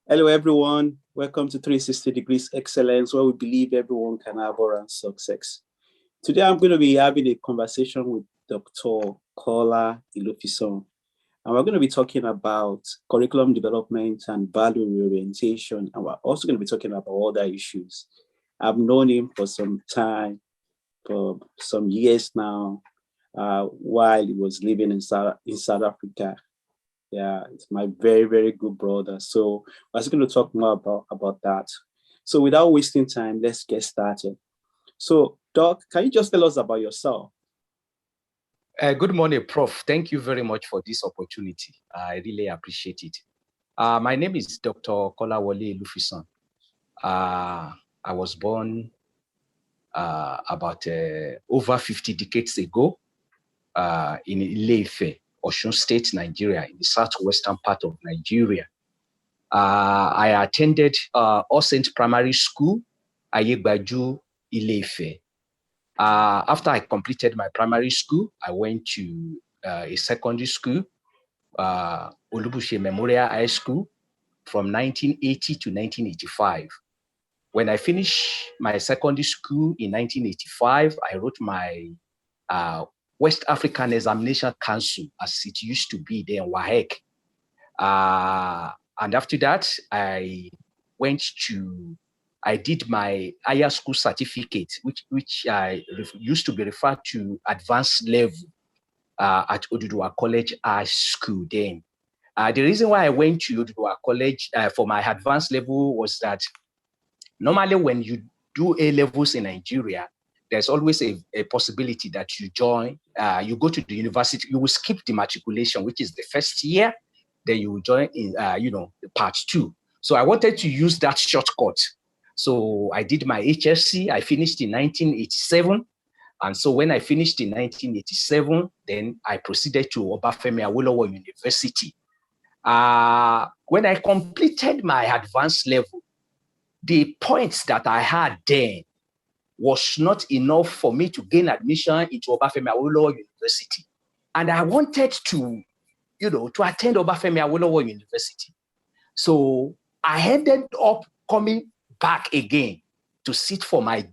Hello, everyone. Welcome to 360 Degrees Excellence, where we believe everyone can have all success. Today, I'm going to be having a conversation with Dr. Kolawole Elufisan, and we're going to be talking about curriculum development and value reorientation, and we're also going to be talking about other issues. I've known him for some time, for some years now, while he was living in South Africa. Yeah, it's my very, very good brother. So I was going to talk more about that. So without wasting time, let's get started. So, Doc, can you just tell us about yourself? Good morning, Prof. Thank you very much for this opportunity. I really appreciate it. My name is Dr. Kolawole Elufisan. I was born about over 50 decades ago in Ile-Ife, Osun State, Nigeria, in the southwestern part of Nigeria. I attended All Saints Primary School, Ayegbaju, Ile-Ife. After I completed my primary school, I went to a secondary school, Olubushe Memorial High School, from 1980 to 1985. When I finished my secondary school in 1985, I wrote my West African Examination Council, as it used to be then, WAEC. And after that, I did my higher school certificate, which used to be referred to advanced level at Oduduwa College High School then. The reason why I went to Oduduwa College for my advanced level was that normally when you do A levels in Nigeria, there's always a possibility that you join, you go to the university, you will skip the matriculation, which is the first year, then you will join in, part 2. So I wanted to use that shortcut. So I did my HSC, I finished in 1987. And so when I finished in 1987, then I proceeded to Obafemi Awolowo University. When I completed my advanced level, the points that I had then was not enough for me to gain admission into Obafemi Awolowo University. And I wanted to attend Obafemi Awolowo University. So I ended up coming back again to sit for my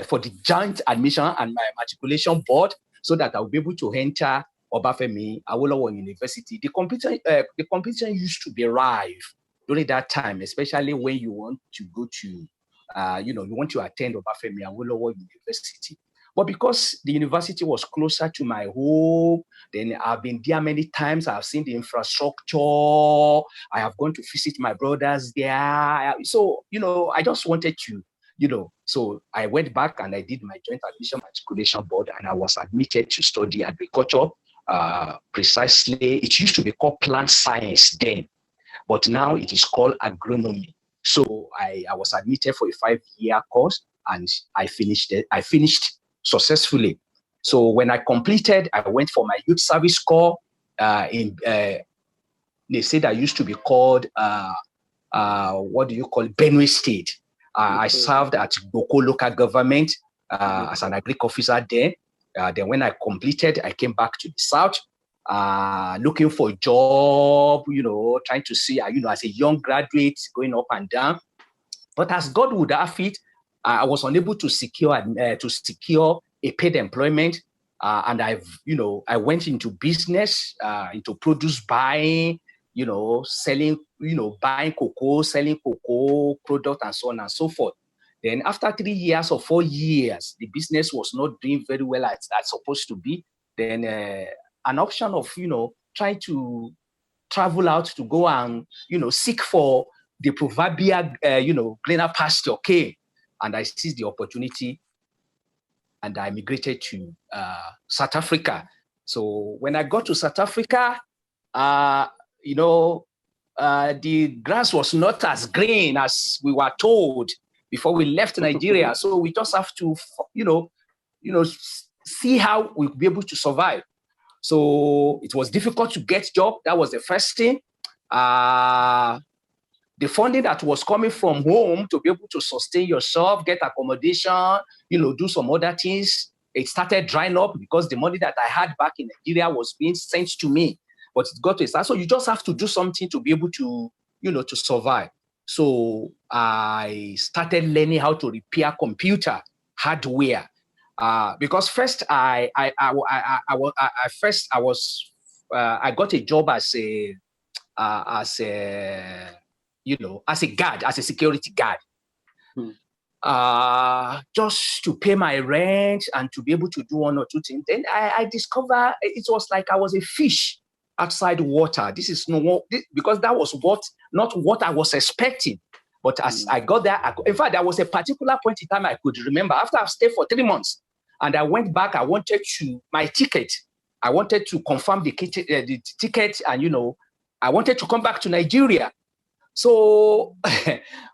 for the joint admission and my matriculation board, so that I'll be able to enter Obafemi Awolowo University. The competition used to be rife during that time, especially when you want to go to, you want to attend Obafemi Awolowo University. But because the university was closer to my home, then I've been there many times. I've seen the infrastructure. I have gone to visit my brothers there. So, I just wanted to, so I went back and I did my joint admission matriculation board, and I was admitted to study agriculture. Precisely, it used to be called plant science then, but now it is called agronomy. So I was admitted for a 5-year course, and I finished it. I finished successfully. So when I completed, I went for my youth service corps in they said I used to be called Benue State. I served at Boko local government as an agric officer there. Then when I completed, I came back to the south, looking for a job, trying to see, as a young graduate going up and down. But as God would have it, I was unable to secure a paid employment, and I went into business, into produce buying, selling, buying cocoa, selling cocoa product, and so on and so forth. Then after 3 years or 4 years, the business was not doing very well as supposed to be. Then an option of trying to travel out to go and seek for the proverbial greener pasture came. And I seized the opportunity, and I migrated to South Africa. So when I got to South Africa, the grass was not as green as we were told before we left Nigeria. So we just have to, see how we'll be able to survive. So it was difficult to get job. That was the first thing. The funding that was coming from home to be able to sustain yourself, get accommodation, do some other things, it started drying up because the money that I had back in Nigeria was being sent to me. But it got to a start. So you just have to do something to be able to, to survive. So I started learning how to repair computer hardware. Because first I got a job as a guard, as a security guard. Just to pay my rent and to be able to do one or two things. Then I discovered it was like I was a fish outside water. This is because that was not what I was expecting. But as I got there, in fact, there was a particular point in time I could remember after I've stayed for 3 months and I went back, I wanted my ticket. I wanted to confirm the ticket and, I wanted to come back to Nigeria. So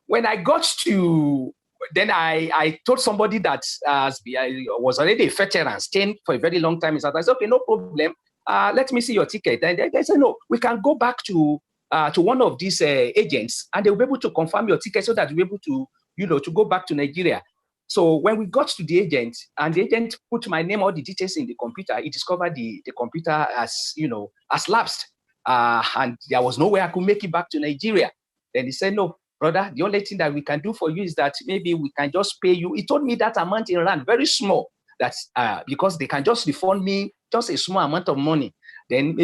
when I got to, then I told somebody that I was already a veteran, staying for a very long time in South Africa. I said, okay, no problem. Let me see your ticket. And they said, no, we can go back to one of these agents and they'll be able to confirm your ticket so that you'll be able to, to go back to Nigeria. So when we got to the agent and the agent put my name, all the details in the computer, he discovered the computer as lapsed. And there was no way I could make it back to Nigeria. Then he said, no, brother, the only thing that we can do for you is that maybe we can just pay you. He told me that amount in rand, very small, that's because they can just refund me just a small amount of money. Then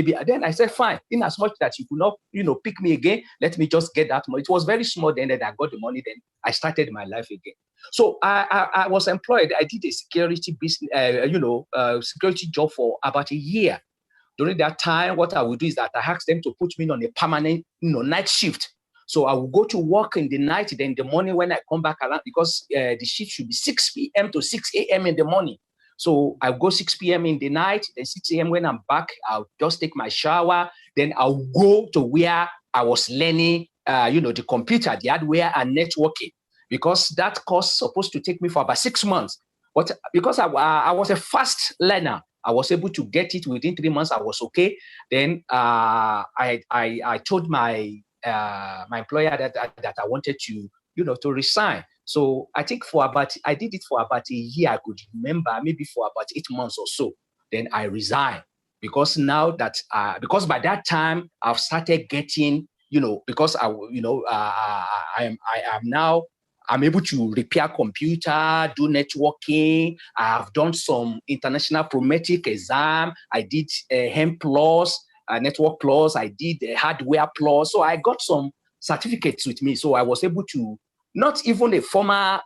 I said, fine, in as much that you could not, pick me again, let me just get that money. It was very small then that I got the money, then I started my life again. So I was employed. I did a security business, security job for about a year. During that time, what I would do is that I asked them to put me on a permanent, night shift. So I will go to work in the night, then in the morning when I come back around, because the shift should be 6 p.m. to 6 a.m. in the morning. So I'll go 6 p.m. in the night, then 6 a.m. when I'm back, I'll just take my shower, then I'll go to where I was learning, the computer, the hardware and networking, because that course supposed to take me for about 6 months. But because I was a fast learner, I was able to get it within 3 months. I was okay. Then I told my employer that I wanted to, to resign. So I think I did it for about a year. I could remember, maybe for about 8 months or so. Then I resigned because now that, because by that time I've started getting, because I'm able to repair computer, do networking. I have done some international prometric exam. I did HEM Plus, Network Plus. I did Hardware Plus. So I got some certificates with me. So I was able to, not even a formal,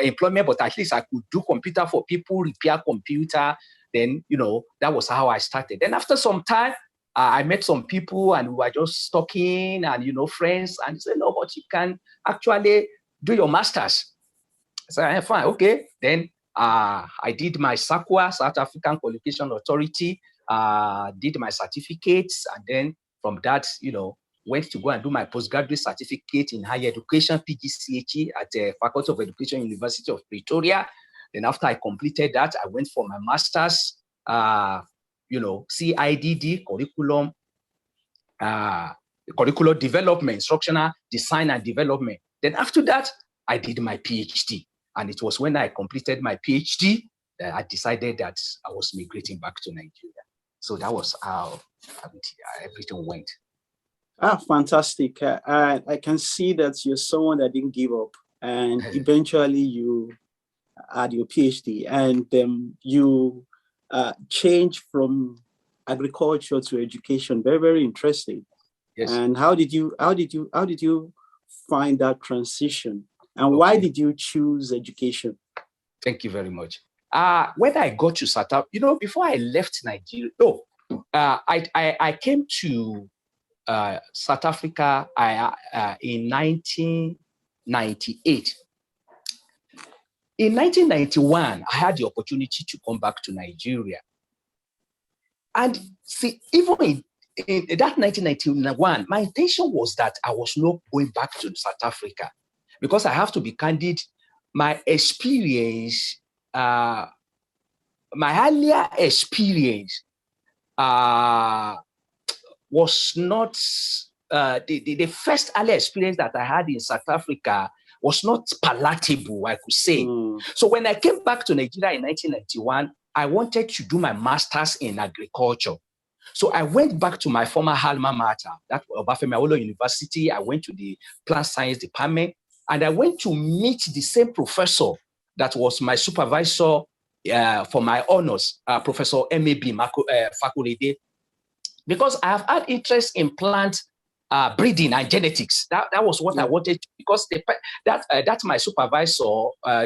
employment, but at least I could do computer for people, repair computer. Then, that was how I started. Then after some time, I met some people and we were just talking and, friends, and they said, no, but you can actually do your master's. So I said, fine, okay. Then I did my SAQA, South African Qualification Authority, did my certificates, and then from that, went to go and do my postgraduate certificate in higher education, PGCHE, at the Faculty of Education, University of Pretoria. Then after I completed that, I went for my master's, CIDD, curriculum development, instructional design and development. Then after that, I did my PhD. And it was when I completed my PhD that I decided that I was migrating back to Nigeria. So that was how everything went. Fantastic. I can see that you're someone that didn't give up, and eventually you had your PhD, and you changed from agriculture to education. Very, very interesting. Yes. And how did you find that transition, and why did you choose education? Thank you very much. When I got to South Africa, before I left Nigeria, I came to South Africa in 1998. In 1991, I had the opportunity to come back to Nigeria. And see, even in that 1991, my intention was that I was not going back to South Africa, because I have to be candid. My experience, my earlier experience was not, the first earlier experience that I had in South Africa was not palatable, I could say. So when I came back to Nigeria in 1991, I wanted to do my master's in agriculture. So I went back to my former alma mater, that Obafemi Awolowo University. I went to the plant science department, and I went to meet the same professor that was my supervisor for my honors, Professor M.A.B. Fakulede, because I have had interest in plant breeding and genetics. That was what I wanted to, because that's my supervisor,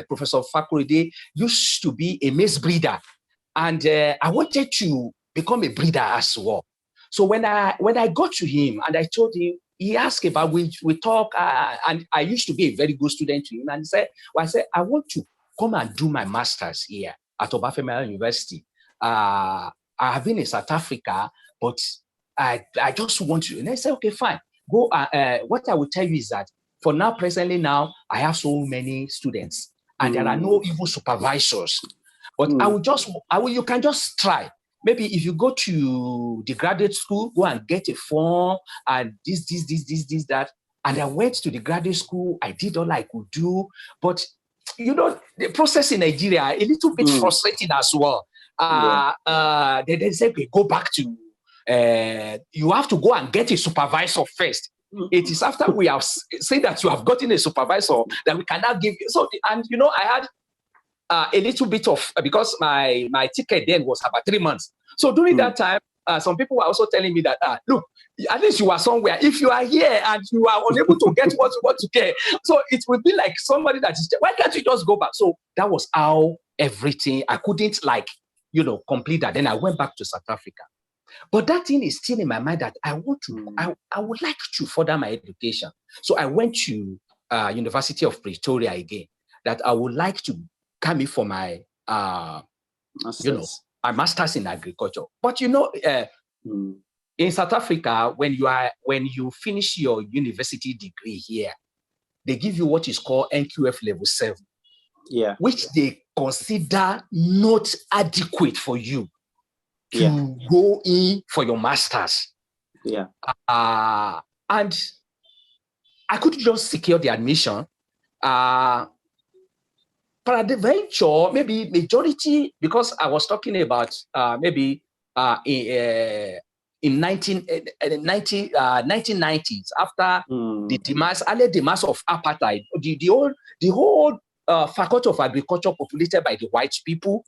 Professor Fakulede, used to be a maize breeder, and I wanted to become a breeder as well. So when I got to him and I told him, he asked about, we talk, and I used to be a very good student to him, and he said, well, I said, I want to come and do my master's here at Obafemi University. I have been in South Africa, but I just want to. And I said, okay, fine. Go. What I will tell you is that for now, presently now, I have so many students, and there are no even supervisors. But you can just try. Maybe if you go to the graduate school, go and get a form and this, that. And I went to the graduate school. I did all I could do. But, the process in Nigeria, a little bit frustrating as well. They say, okay, go back to, you have to go and get a supervisor first. It is after we have said that you have gotten a supervisor that we can now give you. So, and, I had a little bit of, because my ticket then was about 3 months. So during that time, some people were also telling me that, look, at least you are somewhere. If you are here and you are unable to get what you want to get, so it will be like somebody that is, why can't you just go back? So that was how everything, I couldn't complete that. Then I went back to South Africa. But that thing is still in my mind that I want to, I would like to further my education. So I went to University of Pretoria again, that I would like to come in for my, my master's in agriculture. But in South Africa, when you finish your university degree here, they give you what is called NQF level 7, which they consider not adequate for you to go in for your master's. And I couldn't just secure the admission. Peradventure, maybe majority, because I was talking about in 1990s, after the early demise of apartheid, the whole faculty of agriculture populated by the white people.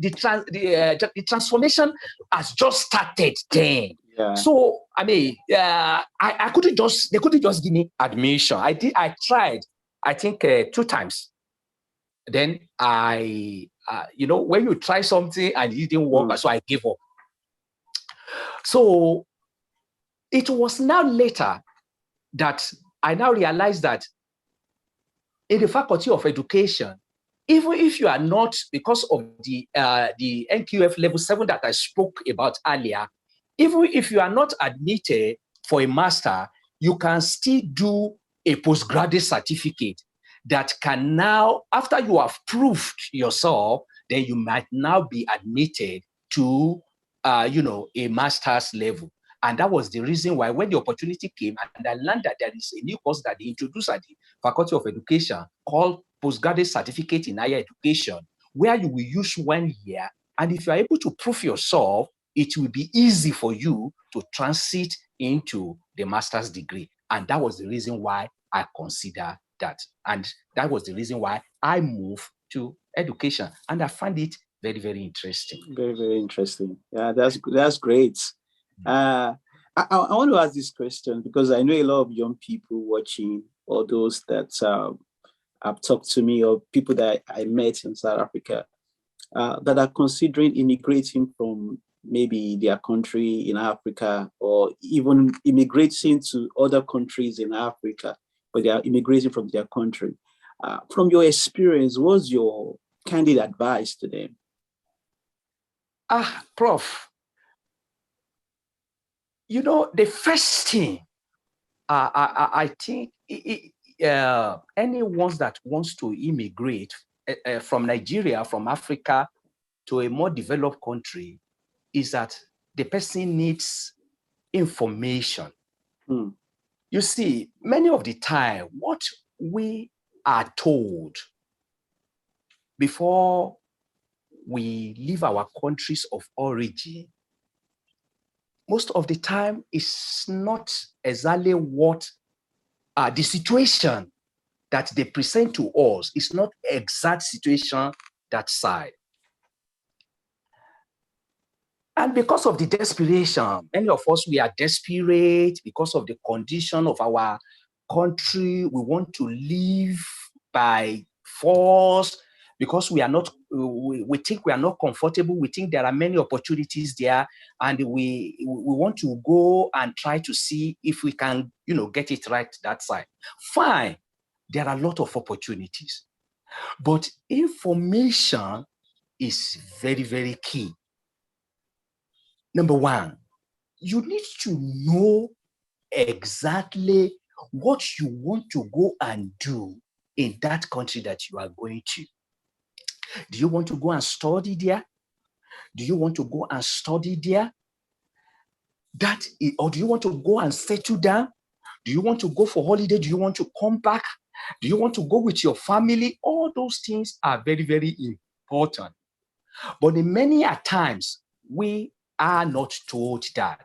The transformation has just started then. So I mean, I couldn't just, they couldn't just give me admission. I tried, I think 2 times. Then when you try something and it didn't work, so I gave up. So it was now later that I now realized that in the faculty of education, even if you are not, because of the NQF level 7 that I spoke about earlier, even if you are not admitted for a master, you can still do a postgraduate certificate that can now, after you have proved yourself, then you might now be admitted to, a master's level. And that was the reason why when the opportunity came and I learned that there is a new course that they introduced at the Faculty of Education called Postgraduate Certificate in Higher Education, where you will use 1 year. And if you are able to prove yourself, it will be easy for you to transit into the master's degree. And that was the reason why I consider that. And that was the reason why I moved to education. And I find it very, very interesting. Very, very interesting. Yeah, that's great. I want to ask this question because I know a lot of young people watching, or those that have talked to me, or people that I met in South Africa that are considering immigrating from maybe their country in Africa, or even immigrating to other countries in Africa, but they are immigrating from their country. From your experience, what's your candid advice to them? Prof, the first thing I think anyone that wants to immigrate from Nigeria, from Africa to a more developed country is that the person needs information. You see, many of the time, what we are told before we leave our countries of origin, most of the time it's not exactly what the situation that they present to us is not exact situation that side. And because of the desperation, many of us, we are desperate because of the condition of our country. We want to live by force because we are not, we think we are not comfortable. We think there are many opportunities there, and we want to go and try to see if we can, get it right that side. Fine, there are a lot of opportunities, but information is very, very key. Number one, you need to know exactly what you want to go and do in that country that you are going to. Do you want to go and study there? Do you want to go and study there? Or do you want to go and settle down? Do you want to go for holiday? Do you want to come back? Do you want to go with your family? All those things are very, very important. But in many a times, we are not told that.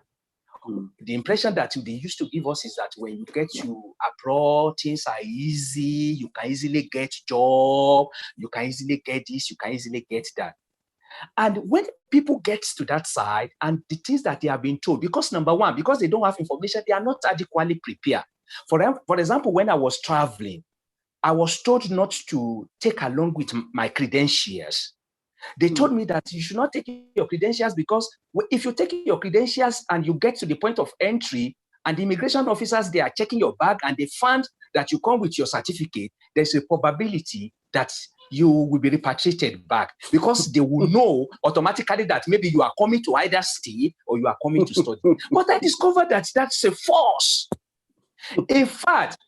The impression that they used to give us is that when you get to abroad, things are easy, you can easily get job, you can easily get this, you can easily get that. And when people get to that side and the things that they have been told, because number one, because they don't have information, they are not adequately prepared. For example, when I was traveling, I was told not to take along with my credentials. They told me that you should not take your credentials because if you take your credentials and you get to the point of entry and the immigration officers, they are checking your bag and they found that you come with your certificate, there's a probability that you will be repatriated back because they will know automatically that maybe you are coming to either stay or you are coming to study. But I discovered that that's a false. In fact,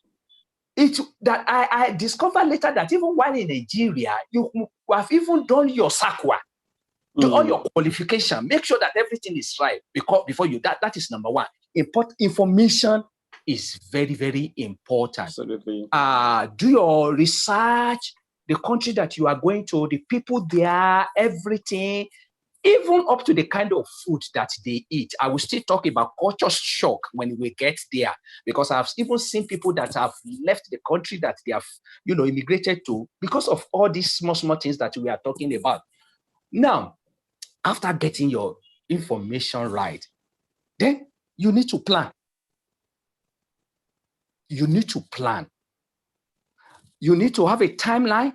I discovered later that even while in Nigeria, you have even done your SAQA, do all your qualification, make sure that everything is right before you. That is number one. Information is very, very important. Absolutely. Do your research, the country that you are going to, the people there, everything. Even up to the kind of food that they eat. I will still talk about culture shock when we get there, because I've even seen people that have left the country that they have, immigrated to because of all these small things that we are talking about. Now, after getting your information right, then you need to plan. You need to plan. You need to have a timeline.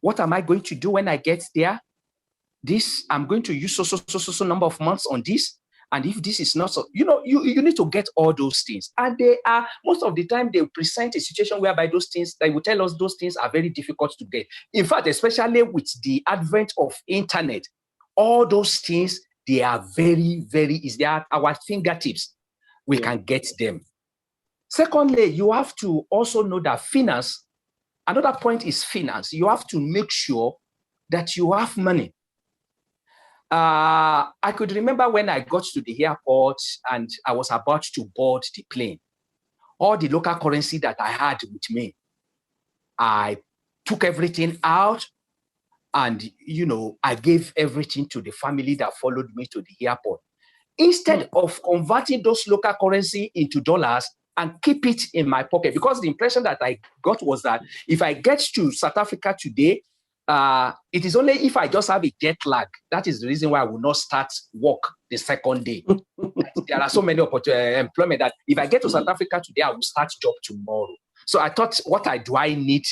What am I going to do when I get there? This, I'm going to use so number of months on this. And if this is not so, you need to get all those things. And they are, most of the time, they present a situation whereby those things, they will tell us those things are very difficult to get. In fact, especially with the advent of internet, all those things, they are very, very easy. They are at our fingertips. We can get them. Secondly, you have to also know that finance, another point is finance. You have to make sure that you have money. I could remember when I got to the airport and I was about to board the plane. All the local currency that I had with me, I took everything out and, I gave everything to the family that followed me to the airport. Instead of converting those local currency into dollars and keep it in my pocket, because the impression that I got was that if I get to South Africa today, it is only if I just have a jet lag. That is the reason why I will not start work the second day. There are so many employment that if I get to South Africa today, I will start job tomorrow. So I thought, what do I need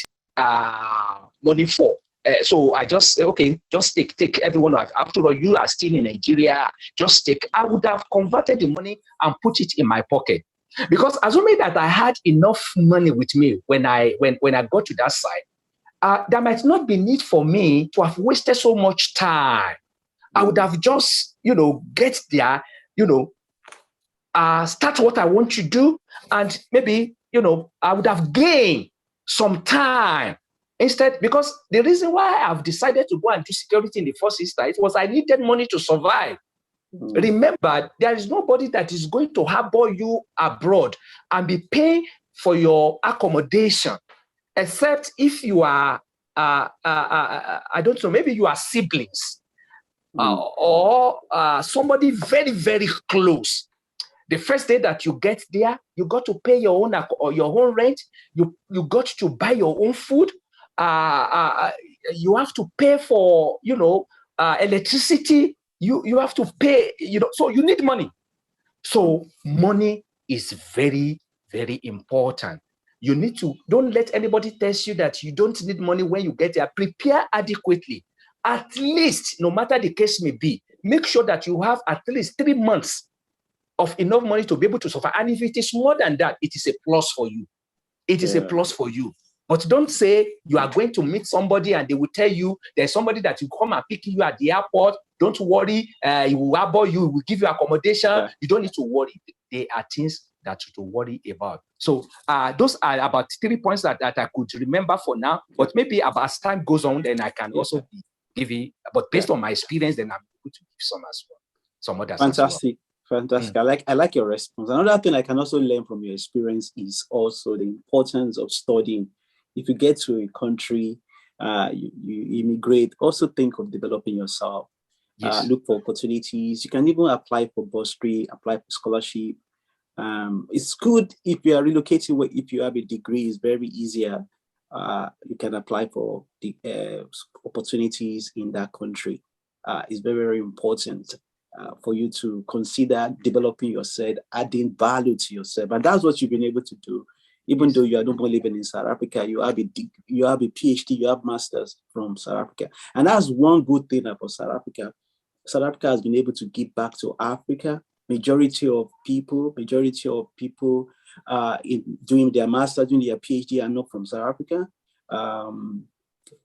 money for? So I just said, okay, just take everyone. After all, you are still in Nigeria. Just take. I would have converted the money and put it in my pocket, because assuming that I had enough money with me when I got to that side. There might not be need for me to have wasted so much time. I would have just, get there, start what I want to do. And maybe, I would have gained some time instead, because the reason why I've decided to go and do security in the first instance was I needed money to survive. Remember, there is nobody that is going to harbor you abroad and be paying for your accommodation, except if you are I don't know, maybe you are siblings or somebody very, very close. The first day that you get there, you got to pay your own rent. You got to buy your own food. You have to pay for, electricity. You have to pay, so you need money. So money is very, very important. You need to, don't let anybody tell you that you don't need money when you get there. Prepare adequately. At least, no matter the case may be, make sure that you have at least 3 months of enough money to be able to survive. And if it is more than that, it is a plus for you. It is a plus for you. But don't say you are going to meet somebody and they will tell you there's somebody that will come and pick you at the airport. Don't worry, he will harbor you, he will give you accommodation. Yeah. You don't need to worry. They are things that to worry about. So those are about 3 points that I could remember for now. But maybe as time goes on, then I can also give you. But based on my experience, then I'm able to give some as well. Some others. Fantastic. Fantastic. I like your response. Another thing I can also learn from your experience is also the importance of studying. If you get to a country, you immigrate, also think of developing yourself. Yes. Look for opportunities. You can even apply for bursary, apply for scholarship. It's good if you are relocating, if you have a degree, it's very easier. You can apply for the opportunities in that country. It's very, very important. For you to consider developing yourself, adding value to yourself. And that's what you've been able to do. Even though you are not living in South Africa, you have a PhD, you have masters from South Africa. And that's one good thing about South Africa. South Africa has been able to give back to Africa. Majority of people in doing their master, doing their PhD are not from South Africa. A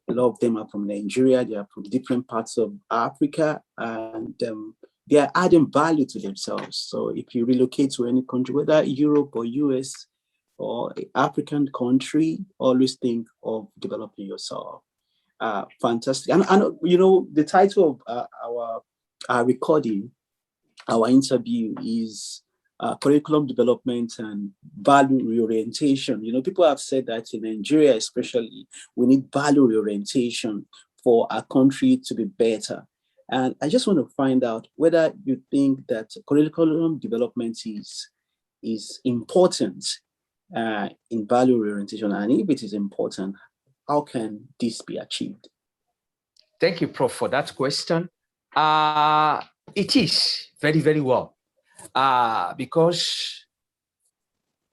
lot of them are from Nigeria. They are from different parts of Africa, and they are adding value to themselves. So if you relocate to any country, whether Europe or US or African country, always think of developing yourself. Fantastic. And the title of our recording, our interview is curriculum development and value reorientation. People have said that in Nigeria especially, we need value reorientation for our country to be better. And I just want to find out whether you think that curriculum development is important in value reorientation. And if it is important, how can this be achieved? Thank you, Prof, for that question. It is very, very well. Because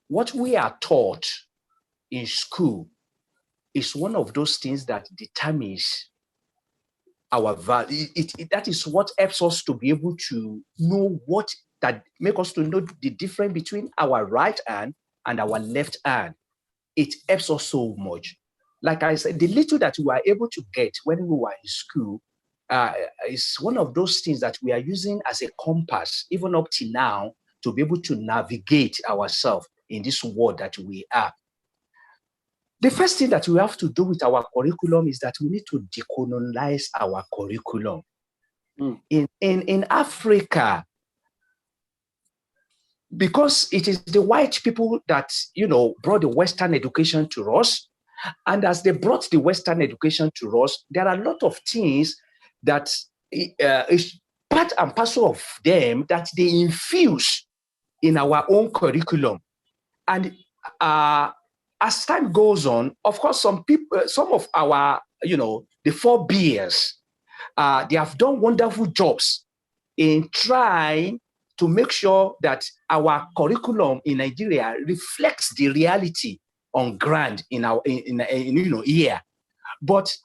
what we are taught in school is one of those things that determines our value. That is what helps us to be able to know make us to know the difference between our right hand and our left hand. It helps us so much. Like I said, the little that we were able to get when we were in school is one of those things that we are using as a compass, even up to now, to be able to navigate ourselves in this world that we are. The first thing that we have to do with our curriculum is that we need to decolonize our curriculum. In Africa, because it is the white people that, brought the Western education to us. And as they brought the Western education to us, there are a lot of things that is part and parcel of them that they infuse in our own curriculum. And as time goes on, of course, some of our, the forebears, they have done wonderful jobs in trying to make sure that our curriculum in Nigeria reflects the reality on ground here. But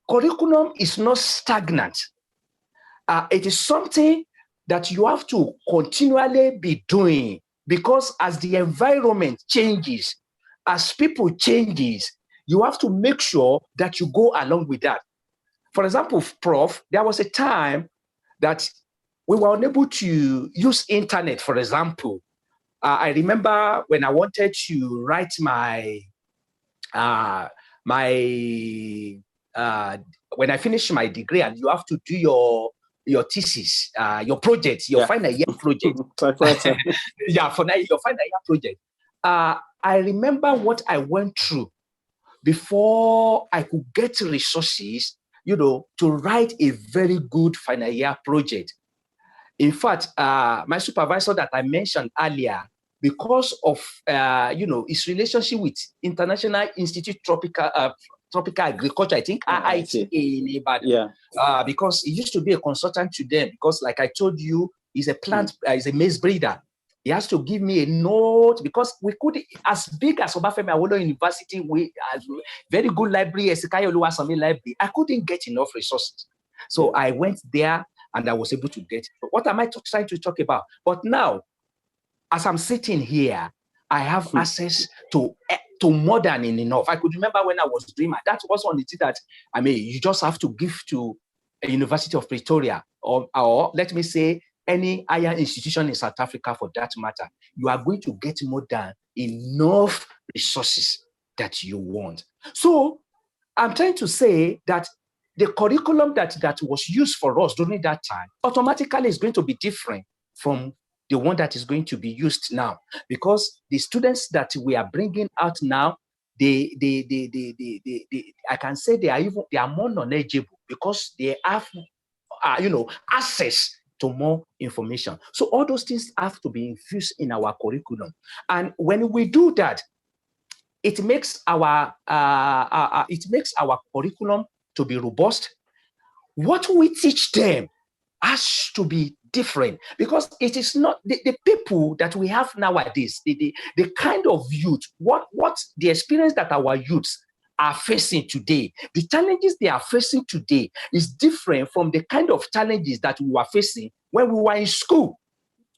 curriculum is not stagnant. It is something that you have to continually be doing, because as the environment changes, as people changes, you have to make sure that you go along with that. For example, Prof, there was a time that we were unable to use internet, for example. I remember when I wanted to write when I finished my degree, and you have to do your thesis, your project, your final year project. Your final year project. I remember what I went through before I could get resources, to write a very good final year project. In fact, my supervisor that I mentioned earlier, because of his relationship with International Institute Tropical Agriculture, I think IITA in Ibadan, because he used to be a consultant to them. Because, like I told you, he's a plant, he's a maize breeder. He has to give me a note because we could, as big as Obafemi Awolowo University, we has very good library, Esikayo Oluwasanmi library. I couldn't get enough resources, so I went there and I was able to get. What am I trying to talk about? But now, as I'm sitting here, I have access to more than enough. I could remember when I was doing that was one thing that, you just have to give to a University of Pretoria or let me say any higher institution in South Africa for that matter. You are going to get more than enough resources that you want. So I'm trying to say that the curriculum that was used for us during that time automatically is going to be different from the one that is going to be used now, because the students that we are bringing out now, I can say they are more knowledgeable because they have, access to more information. So all those things have to be infused in our curriculum, and when we do that, it makes our curriculum to be robust. What we teach them has to be different, because it is not the people that we have nowadays, the kind of youth, what the experience that our youths are facing today, the challenges they are facing today is different from the kind of challenges that we were facing when we were in school.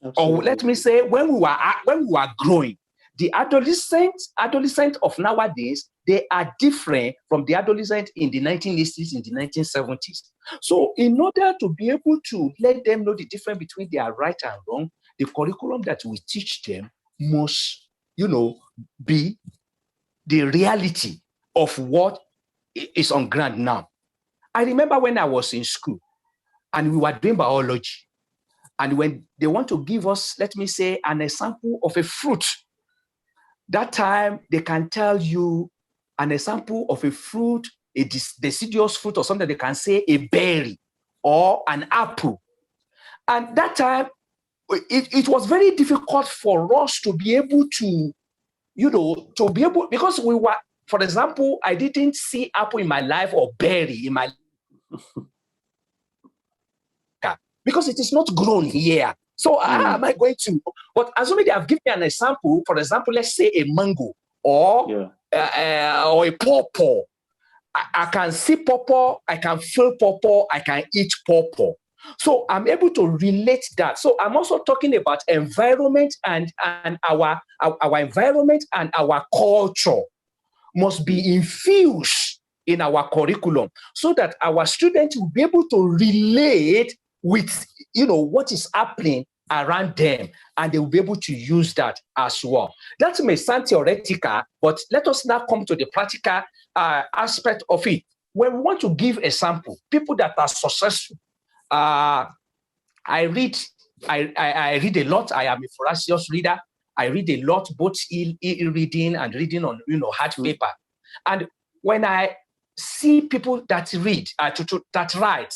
Absolutely. Or let me say when we were growing. The adolescent of nowadays, they are different from the adolescent in the 1960s, in the 1970s. So in order to be able to let them know the difference between their right and wrong, the curriculum that we teach them must, be the reality of what is on ground now. I remember when I was in school and we were doing biology, and when they want to give us, let me say, an example of a fruit, that time they can tell you an example of a fruit, a deciduous fruit or something. They can say a berry or an apple. And that time, it was very difficult for us to be able to, because we were, for example, I didn't see apple in my life or berry in my life because it is not grown here. So how am I going to? But assuming they have given me an example, for example, let's say a mango or a pawpaw. I can see pawpaw, I can feel pawpaw, I can eat pawpaw. So I'm able to relate that. So I'm also talking about environment and our environment and our culture must be infused in our curriculum so that our students will be able to relate with, what is happening around them, and they will be able to use that as well. That may sound theoretical, but let us now come to the practical aspect of it. When we want to give a sample, people that are successful, I read a lot. I am a voracious reader. I read a lot, both e-reading and reading on hard paper. And when I see people that read, that write,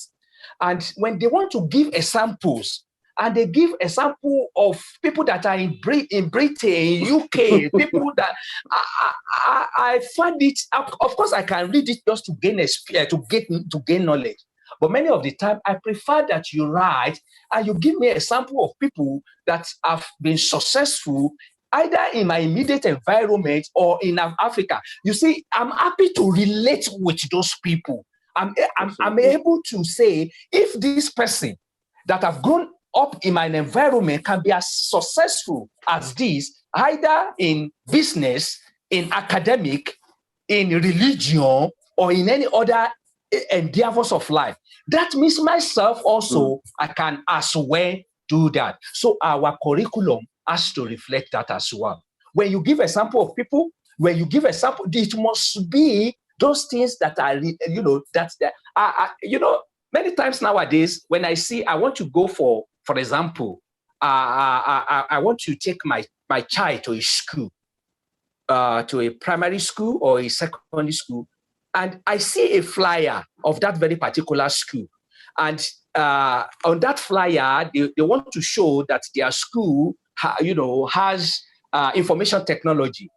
and when they want to give examples, and they give example of people that are in Britain, UK, people that I find it. Of course, I can read it just to gain to gain knowledge. But many of the time, I prefer that you write and you give me an example of people that have been successful either in my immediate environment or in Africa. You see, I'm happy to relate with those people. I'm able to say, if this person that have grown up in my environment can be as successful as this, either in business, in academic, in religion, or in any other endeavors of life, that means myself also, I can as well do that. So our curriculum has to reflect that as well. When you give example of people, when you give example, it must be those things that are, many times nowadays, when I see, I want to go for example, I want to take my child to a school. to a primary school or a secondary school, and I see a flyer of that very particular school. And on that flyer, they want to show that their school, has information technology.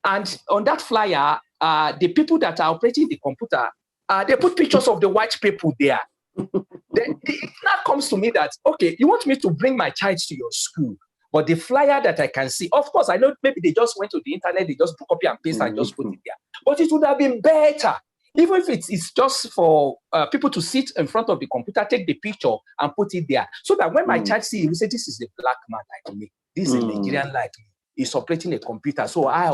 And on that flyer, the people that are operating the computer, they put pictures of the white people there. Then it now comes to me that, okay, you want me to bring my child to your school, but the flyer that I can see, of course, I know maybe they just went to the internet, they just copy and paste and just put it there. But it would have been better, even if it's just for people to sit in front of the computer, take the picture and put it there, so that when my child sees it, we say, this is a black man like me, this is a Nigerian like me, he's operating a computer, so I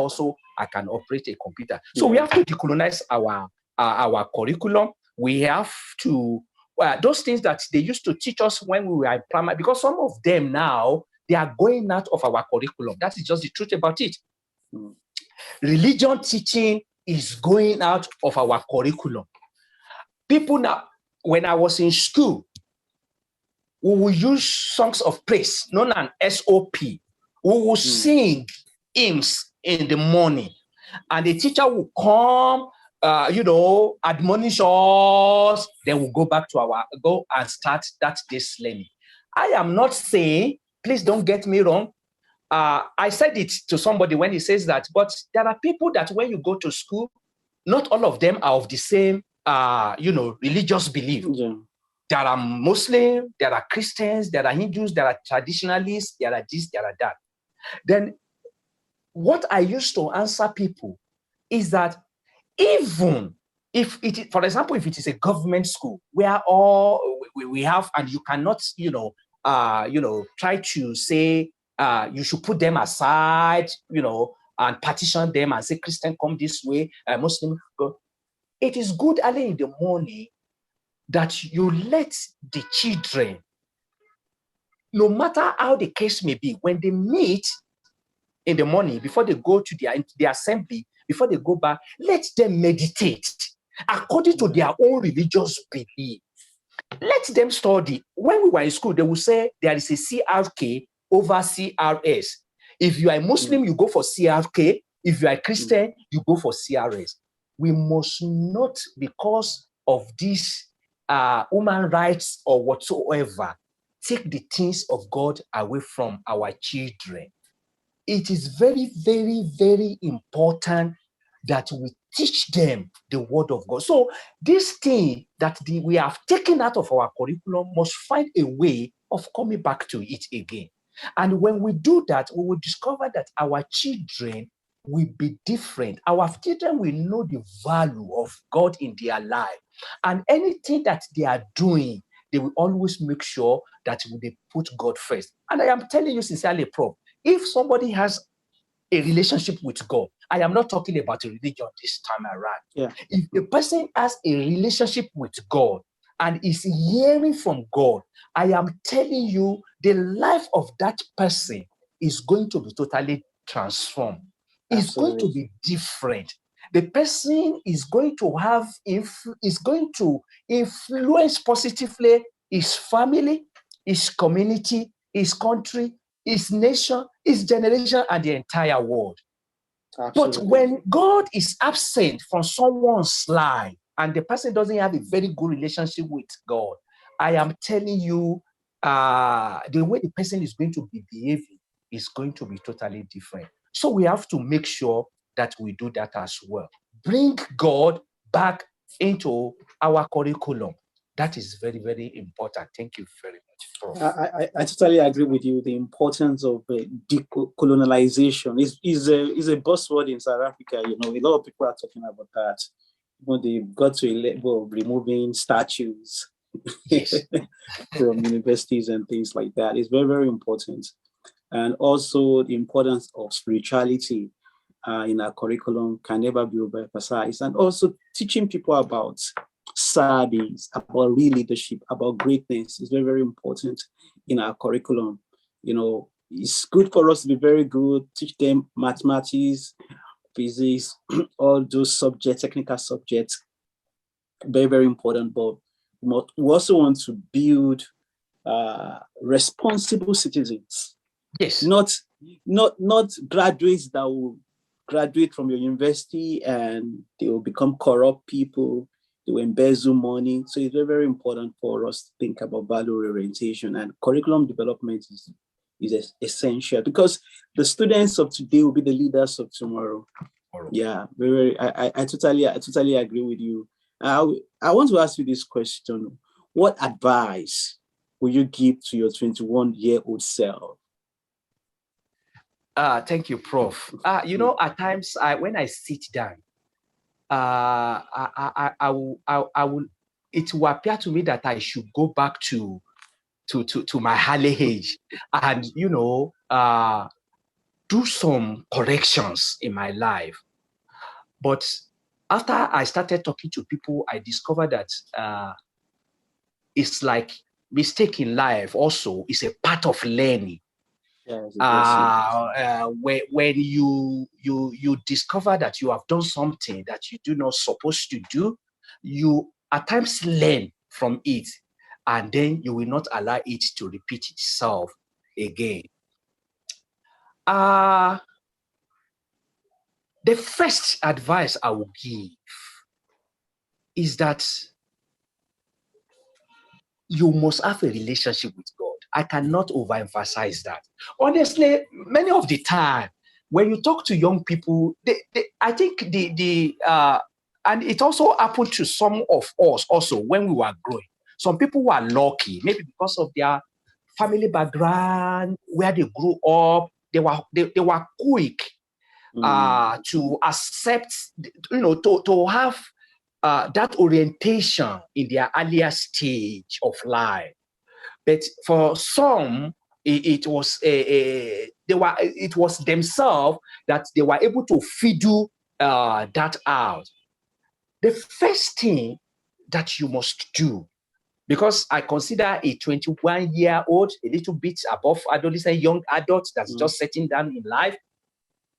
can operate a computer. So we have to decolonize our curriculum. We have to, those things that they used to teach us when we were in primary, because some of them now, they are going out of our curriculum. That is just the truth about it. Religion teaching is going out of our curriculum. People now, when I was in school, we will use songs of praise, known as SOP. We will sing hymns in the morning, and the teacher will come, admonish us. Then we'll go and start that day's learning. I am not saying, please don't get me wrong. I said it to somebody when he says that, but there are people that when you go to school, not all of them are of the same, religious belief. Yeah. There are Muslims, there are Christians, there are Hindus, there are traditionalists, there are this, there are that. Then what I used to answer people is that even if it is, for example, if it is a government school where all we have, and you cannot, try to say you should put them aside, and partition them and say Christian come this way, Muslim go. It is good early in the morning that you let the children, no matter how the case may be, when they meet in the morning, before they go to the assembly, before they go back, let them meditate according to their own religious belief. Let them study. When we were in school, they will say there is a CRK over CRS. If you are a Muslim, you go for CRK. If you are a Christian, you go for CRS. We must not, because of this human rights or whatsoever, take the things of God away from our children. It is very, very, very important that we teach them the word of God. So this thing that we have taken out of our curriculum must find a way of coming back to it again. And when we do that, we will discover that our children will be different. Our children will know the value of God in their life. And anything that they are doing, they will always make sure that they put God first. And I am telling you sincerely, Prof, if somebody has a relationship with God, I am not talking about a religion this time around. Yeah. If a person has a relationship with God and is hearing from God, I am telling you, the life of that person is going to be totally transformed. It's going to be different. The person is going to influence positively his family, his community, his country, his nation, his generation, and the entire world. Absolutely. But when God is absent from someone's life and the person doesn't have a very good relationship with God, I am telling you, the way the person is going to be behaving is going to be totally different. So we have to make sure that we do that as well. Bring God back into our curriculum. That is very, very important. Thank you very much. I totally agree with you. The importance of decolonization is a buzzword in South Africa. A lot of people are talking about that. When they got to a level of removing statues from universities and things like that, it's very, very important. And also the importance of spirituality in our curriculum can never be overemphasized. And also teaching people about service, about real leadership, about greatness is very, very important in our curriculum. It's good for us to be very good, teach them mathematics, physics, all those subjects, technical subjects, very, very important. But we also want to build responsible citizens. Yes. Not graduates that will graduate from your university and they will become corrupt people. They will embezzle money. So it's very, very important for us to think about value orientation, and curriculum development is essential, because the students of today will be the leaders of tomorrow. Yeah, very, I totally agree with you. I want to ask you this question. What advice will you give to your 21-year-old self? Thank you, Prof. You know, at times when I sit down, I will, it will appear to me that I should go back to my early age and, you know, do some corrections in my life. But after I started talking to people, I discovered that it's like mistake in life also is a part of learning. Yes, when you discover that you have done something that you do not supposed to do, you at times learn from it, and then you will not allow it to repeat itself again. The first advice I will give is that you must have a relationship with God. I cannot overemphasize that. Honestly, many of the time, when you talk to young people, I think and it also happened to some of us also when we were growing. Some people were lucky, maybe because of their family background, where they grew up, they were quick to accept, you know, to have that orientation in their earlier stage of life. But for some, it was themselves that they were able to fiddle that out. The first thing that you must do, because I consider a 21-year-old a little bit above adolescent, young adult that's just settling down in life,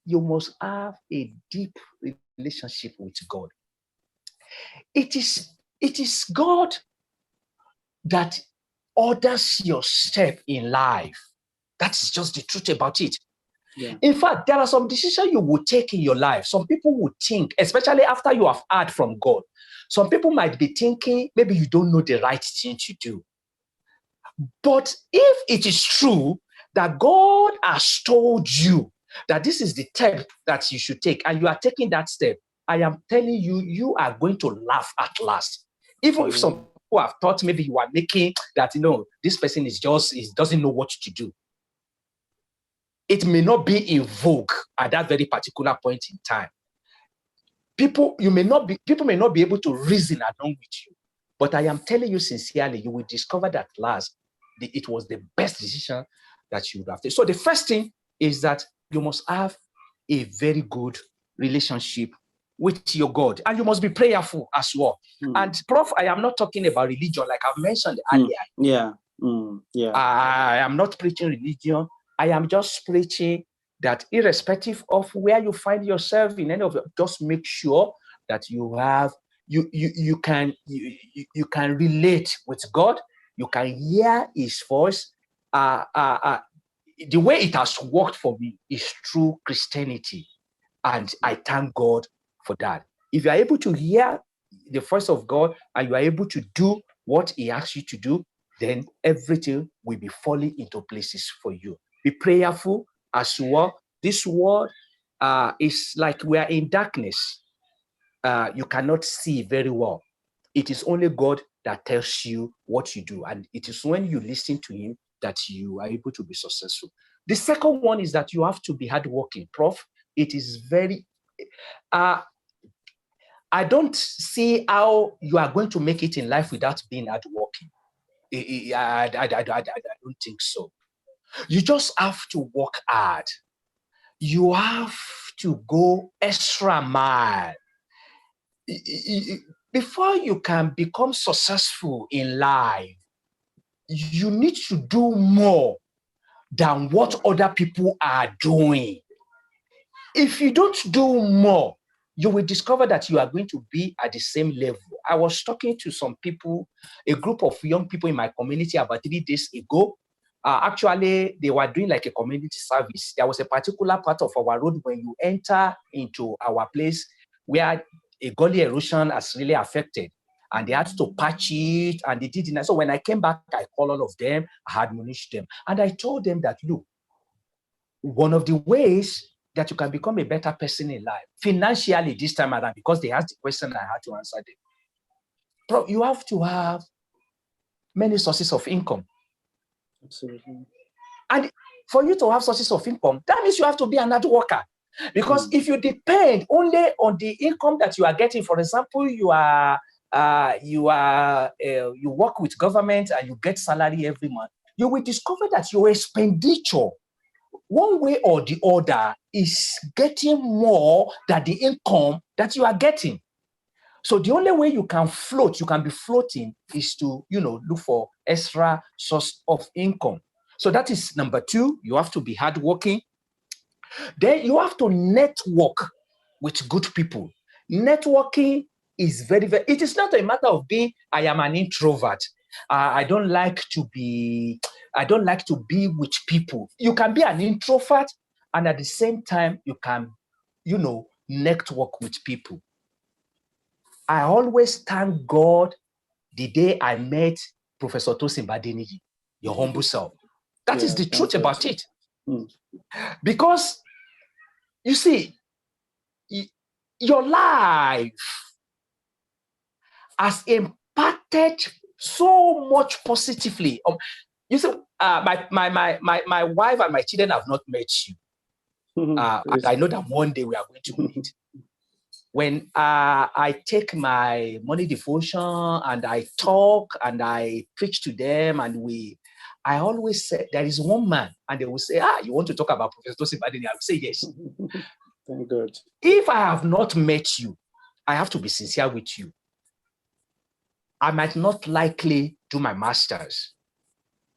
you must have a deep relationship with God. It is God that orders your step in life. That's just the truth about it. Yeah. In fact, there are some decisions you will take in your life. Some people would think, especially after you have heard from God, some people might be thinking, maybe you don't know the right thing to do. But if it is true that God has told you that this is the step that you should take, and you are taking that step, I am telling you, you are going to laugh at last. Even if some people have thought maybe you are making that, you know, this person doesn't know what to do. It may not be in vogue at that very particular point in time. People may not be able to reason along with you. But I am telling you sincerely, you will discover that last, it was the best decision that you would have taken. So the first thing is that you must have a very good relationship with your God, and you must be prayerful as well. And Prof, I am not talking about religion like I've mentioned earlier. I am not preaching religion. I am just preaching that irrespective of where you find yourself in any of it, just make sure that you have you can relate with God. You can hear His voice. The way it has worked for me is through Christianity, and I thank God for that. If you are able to hear the voice of God and you are able to do what He asks you to do, then everything will be falling into places for you. Be prayerful as well. This world is like we are in darkness. You cannot see very well. It is only God that tells you what you do, and it is when you listen to Him that you are able to be successful. The second one is that you have to be hardworking. Prof, it is very I don't see how you are going to make it in life without being hardworking. I don't think so. You just have to work hard. You have to go extra mile. Before you can become successful in life, you need to do more than what other people are doing. If you don't do more, you will discover that you are going to be at the same level. I was talking to some people, a group of young people in my community about 3 days ago. Actually, they were doing like a community service. There was a particular part of our road when you enter into our place where a gully erosion has really affected, and they had to patch it, and they did it. So when I came back, I called all of them, I admonished them, and I told them that, look, one of the ways that you can become a better person in life, financially this time around, because they asked the question, I had to answer them. You have to have many sources of income. Absolutely. And for you to have sources of income, that means you have to be an hard worker. Because if you depend only on the income that you are getting, for example, you work with government and you get salary every month, you will discover that your expenditure, one way or the other, is getting more than the income that you are getting. So the only way you can float, you can be floating, is to, look for extra source of income. So that is number 2. You have to be hardworking. Then you have to network with good people. Networking is very, very, it is not a matter of being, I am an introvert. I don't like to be with people. You can be an introvert, and at the same time, you can, network with people. I always thank God the day I met Professor Tosin Badeniji, your humble self. That is the truth about it. Because, you see, your life has impacted so much positively. You see, my wife and my children have not met you. And I know that one day we are going to meet. When I take my morning devotion and I talk and I preach to them, and I always say, there is one man, and they will say, you want to talk about Professor Tosin Badeni? I will say yes. Thank God. If I have not met you, I have to be sincere with you. I might not likely do my master's.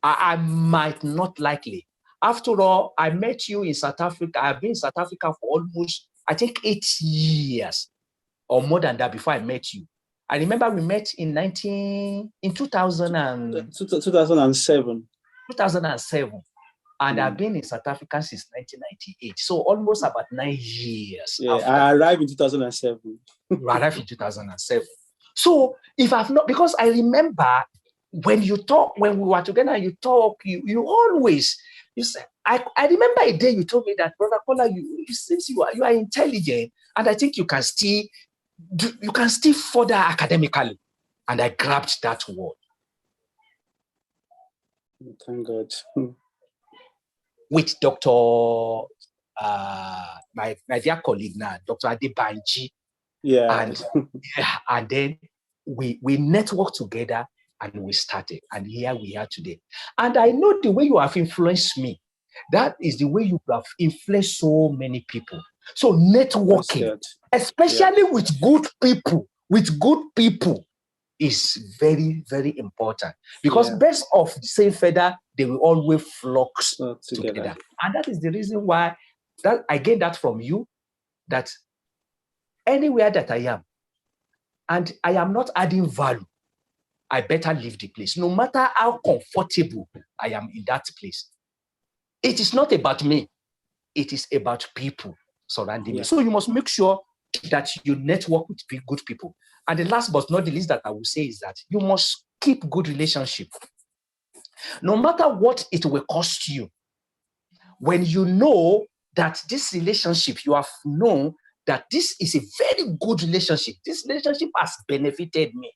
I might not likely. After all, I met you in South Africa. I've been in South Africa for almost, I think, 8 years or more than that before I met you. I remember we met in 2007. 2007. And I've been in South Africa since 1998. So almost about 9 years. Yeah, I arrived in 2007. You arrived in 2007. So if I've not, because I remember when you talk, when we were together, you talk, you always, you say, I remember a day you told me that, Brother Kola, since you are intelligent, and I think you can still further academically. And I grabbed that word. Thank God. With Dr. My dear colleague now, Dr. Adebanji. Yeah. And then we networked together and we started. And here we are today. And I know the way you have influenced me, that is the way you have influenced so many people. So networking, especially with good people, is very, very important. Because birds of the same feather, they will always flock together. And that is the reason why I get that from you, that anywhere that I am, and I am not adding value, I better leave the place, no matter how comfortable I am in that place. It is not about me. It is about people surrounding me. So you must make sure that you network with good people. And the last but not the least that I will say is that you must keep good relationship. No matter what it will cost you, when you know that this relationship, you have known that this is a very good relationship. This relationship has benefited me.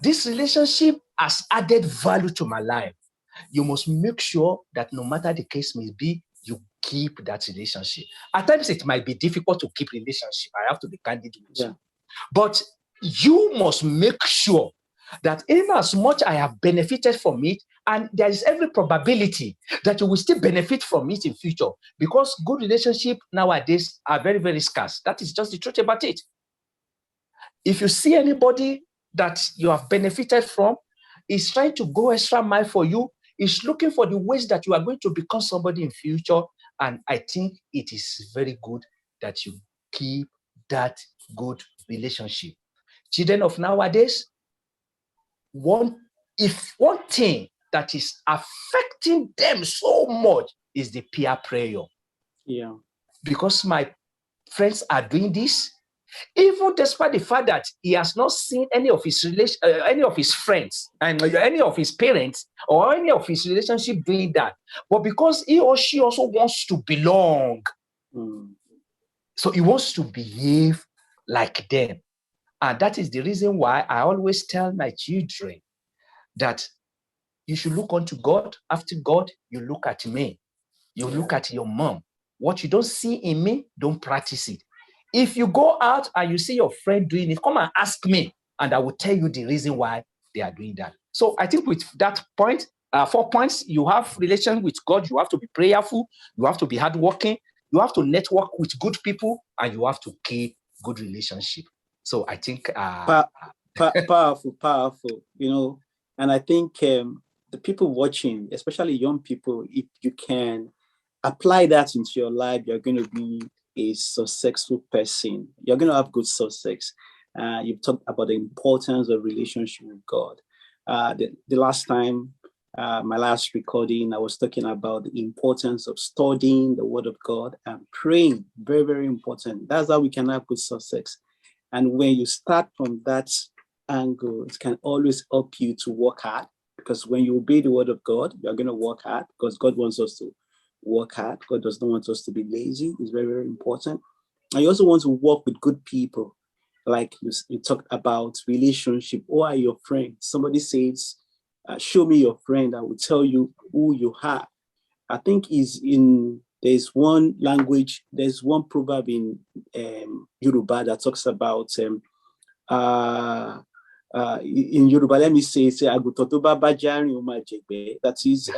This relationship has added value to my life. You must make sure that no matter the case may be, you keep that relationship. At times it might be difficult to keep relationship. I have to be candid with you. But you must make sure that in as much I have benefited from it, and there is every probability that you will still benefit from it in future, because good relationships nowadays are very, very scarce. That is just the truth about it. If you see anybody that you have benefited from, is trying to go extra mile for you, is looking for the ways that you are going to become somebody in future, and I think it is very good that you keep that good relationship. Children of nowadays, one thing that is affecting them so much is the peer pressure. Yeah. Because my friends are doing this, even despite the fact that he has not seen any of his any of his friends and any of his parents or any of his relationship doing that, but because he or she also wants to belong, so he wants to behave like them. And that is the reason why I always tell my children that you should look unto God. After God, you look at me. You look at your mom. What you don't see in me, don't practice it. If you go out and you see your friend doing it, come and ask me, and I will tell you the reason why they are doing that. So I think with that point, 4 points, you have relation with God, you have to be prayerful, you have to be hardworking, you have to network with good people, and you have to keep good relationship. So I think powerful, you know, and I think the people watching, especially young people, if you can apply that into your life, you're going to be a successful person. You're going to have good success. You've talked about the importance of relationship with God. The last time, my last recording, I was talking about the importance of studying the Word of God and praying. Very, very important. That's how we can have good success. And when you start from that angle, it can always help you to work hard, because when you obey the Word of God, you're going to work hard, because God wants us to work hard. God does not want us to be lazy. It's very, very important. And you also want to work with good people. Like you talked about relationship. Who are your friends? Somebody says, show me your friend. I will tell you who you are. I think there's one language, there's one proverb in Yoruba that talks about, in Yoruba, let me say, that is,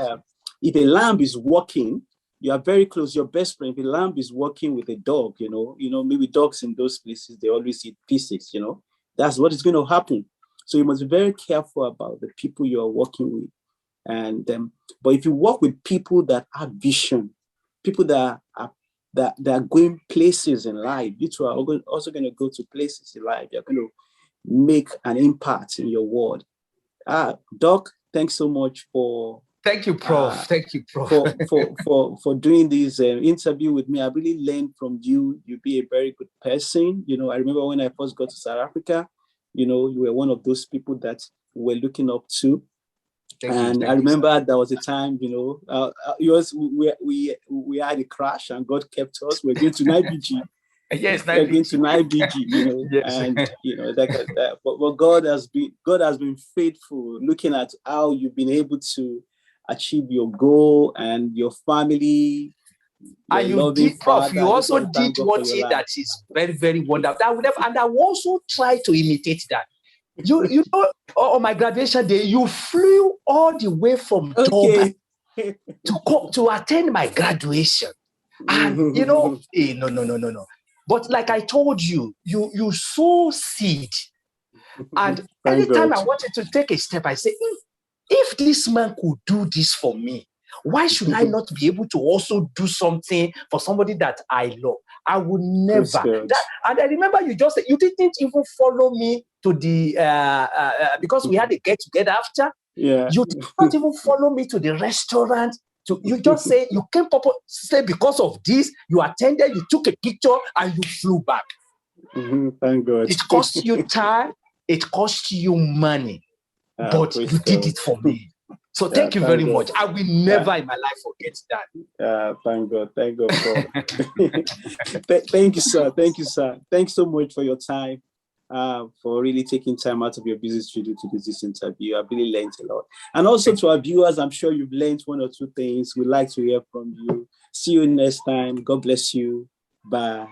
if a lamb is walking, you are very close, your best friend. If a lamb is walking with a dog, you know, maybe dogs in those places, they always eat pieces, you know, that's what is going to happen. So you must be very careful about the people you are working with. And but if you work with people that have vision, people that are going places in life, you two are also going to go to places in life. You're going to make an impact in your world. Doc, thanks so much for. Thank you, Prof. Thank you, Prof. for doing this interview with me. I really learned from you. You be a very good person. You know, I remember when I first got to South Africa, you know, you were one of those people that we're looking up to. Thank I remember there was a time, you know, we had a crash and God kept us. We're going to NIBG. Yes, we're going to NIBG, you know, yes. And you know that. But God has been faithful. Looking at how you've been able to achieve your goal and your family. And you did, Prof. You also did one thing that is very, very wonderful. And I will also try to imitate that. You know, on my graduation day, you flew all the way from Durban to attend my graduation. And you know, no. But like I told you, you sow seed. And anytime I wanted to take a step, I say, if this man could do this for me, why should I not be able to also do something for somebody that I love? I would never. And I remember you just said you didn't even follow me to the because we had a get together after. Yeah. You did not even follow me to the restaurant. You just say you came say because of this, you attended, you took a picture, and you flew back. Thank God. It cost you time, it cost you money, but you did it for me. So thank you very much. I will never in my life forget that. Thank God. Thank God. Thank you, sir. Thank you, sir. Thanks so much for your time, for really taking time out of your busy schedule to do this interview. I've really learned a lot. And also to our viewers, I'm sure you've learned one or two things. We'd like to hear from you. See you next time. God bless you. Bye.